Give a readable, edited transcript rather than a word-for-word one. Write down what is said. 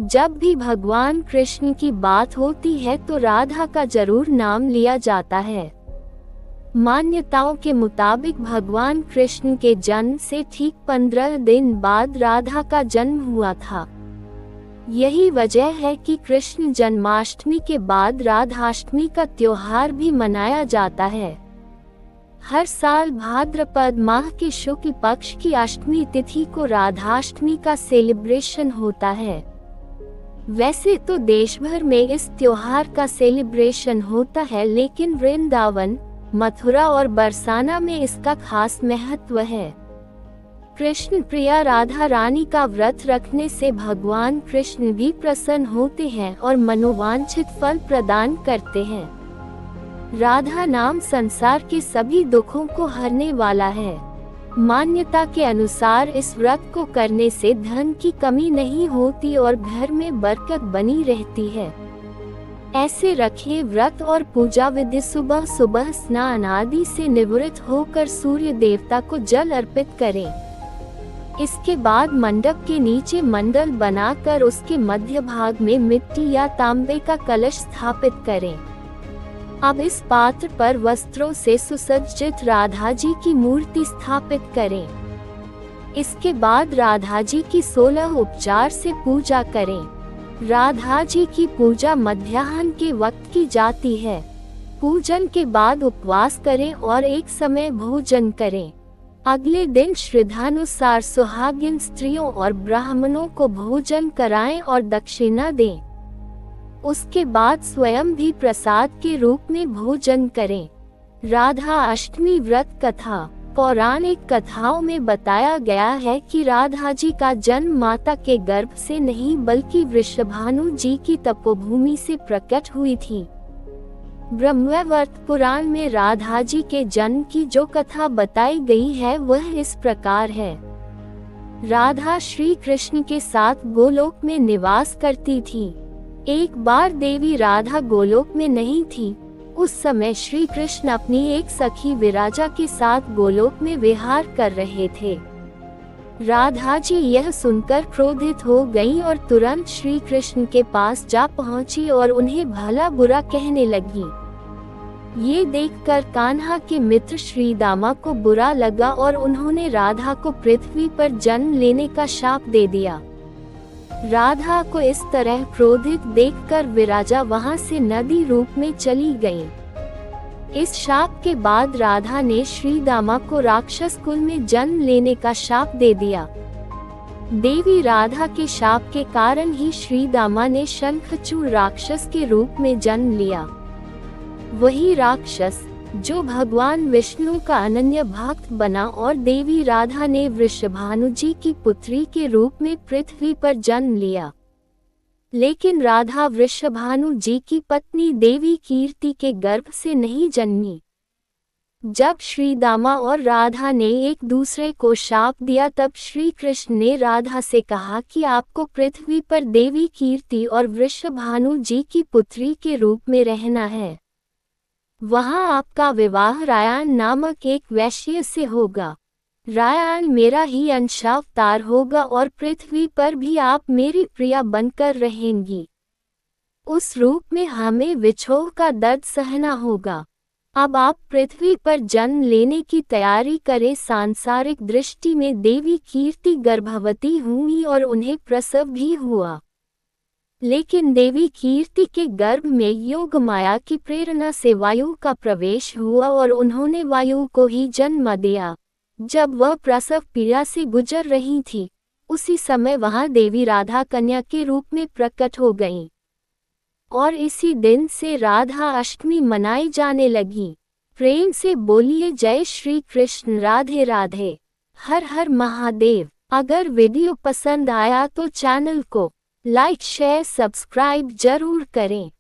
जब भी भगवान कृष्ण की बात होती है तो राधा का जरूर नाम लिया जाता है। मान्यताओं के मुताबिक भगवान कृष्ण के जन्म से ठीक 15 दिन बाद राधा का जन्म हुआ था। यही वजह है कि कृष्ण जन्माष्टमी के बाद राधाष्टमी का त्योहार भी मनाया जाता है। हर साल भाद्रपद माह के शुक्ल पक्ष की अष्टमी तिथि को राधाष्टमी का सेलिब्रेशन होता है। वैसे तो देश भर में इस त्योहार का सेलिब्रेशन होता है, लेकिन वृंदावन, मथुरा और बरसाना में इसका खास महत्व है। कृष्ण प्रिया राधा रानी का व्रत रखने से भगवान कृष्ण भी प्रसन्न होते हैं और मनोवांछित फल प्रदान करते हैं। राधा नाम संसार के सभी दुखों को हरने वाला है। मान्यता के अनुसार इस व्रत को करने से धन की कमी नहीं होती और घर में बरकत बनी रहती है। ऐसे रखे व्रत और पूजा विधि सुबह सुबह स्नान आदि से निवृत्त होकर सूर्य देवता को जल अर्पित करें। इसके बाद मंडप के नीचे मंडल बनाकर उसके मध्य भाग में मिट्टी या तांबे का कलश स्थापित करें। अब इस पात्र पर वस्त्रों से सुसज्जित राधा जी की मूर्ति स्थापित करें। इसके बाद राधा जी की 16 उपचार से पूजा करें। राधा जी की पूजा मध्याह्न के वक्त की जाती है। पूजन के बाद उपवास करें और एक समय भोजन करें। अगले दिन श्रद्धानुसार सुहागिन स्त्रियों और ब्राह्मणों को भोजन कराएं और दक्षिणा दें। उसके बाद स्वयं भी प्रसाद के रूप में भोजन करें। राधा अष्टमी व्रत कथा। पौराणिक कथाओं में बताया गया है कि राधा जी का जन्म माता के गर्भ से नहीं बल्कि वृषभानु जी की तपोभूमि से प्रकट हुई थी। ब्रह्मवैवर्त पुराण में राधा जी के जन्म की जो कथा बताई गई है वह इस प्रकार है। राधा श्री कृष्ण के साथ गोलोक में निवास करती थी। एक बार देवी राधा गोलोक में नहीं थी। उस समय श्री कृष्ण अपनी एक सखी विराजा के साथ गोलोक में विहार कर रहे थे। राधा जी यह सुनकर क्रोधित हो गईं और तुरंत श्री कृष्ण के पास जा पहुंची और उन्हें भला बुरा कहने लगी। ये देखकर कान्हा के मित्र श्री दामा को बुरा लगा और उन्होंने राधा को पृथ्वी पर जन्म लेने का शाप दे दिया। राधा को इस तरह क्रोधित देखकर विराजा वहां से नदी रूप में चली गईं। इस शाप के बाद राधा ने श्री दामा को राक्षस कुल में जन्म लेने का शाप दे दिया। देवी राधा के शाप के कारण ही श्री दामा ने शंखचूड़ राक्षस के रूप में जन्म लिया। वही राक्षस जो भगवान विष्णु का अनन्य भक्त बना और देवी राधा ने वृषभानु जी की पुत्री के रूप में पृथ्वी पर जन्म लिया। लेकिन राधा वृषभानु जी की पत्नी देवी कीर्ति के गर्भ से नहीं जन्मी। जब श्री दामा और राधा ने एक दूसरे को शाप दिया तब श्री कृष्ण ने राधा से कहा कि आपको पृथ्वी पर देवी कीर्ति और वृषभानु जी की पुत्री के रूप में रहना है। वहां आपका विवाह रायान नामक एक वैश्य से होगा। रायान मेरा ही अंशावतार होगा और पृथ्वी पर भी आप मेरी प्रिया बनकर रहेंगी। उस रूप में हमें विछोह का दर्द सहना होगा। अब आप पृथ्वी पर जन्म लेने की तैयारी करें। सांसारिक दृष्टि में देवी कीर्ति गर्भवती हुई और उन्हें प्रसव भी हुआ। लेकिन देवी कीर्ति के गर्भ में योग माया की प्रेरणा से वायु का प्रवेश हुआ और उन्होंने वायु को ही जन्म दिया। जब वह प्रसव पीड़ा से गुजर रही थी, उसी समय वहां देवी राधा कन्या के रूप में प्रकट हो गईं। और इसी दिन से राधा अष्टमी मनाई जाने लगी। प्रेम से बोलिए जय श्री कृष्ण, राधे राधे, हर हर महादेव। अगर वीडियो पसंद आया तो चैनल को लाइक शेयर सब्सक्राइब जरूर करें।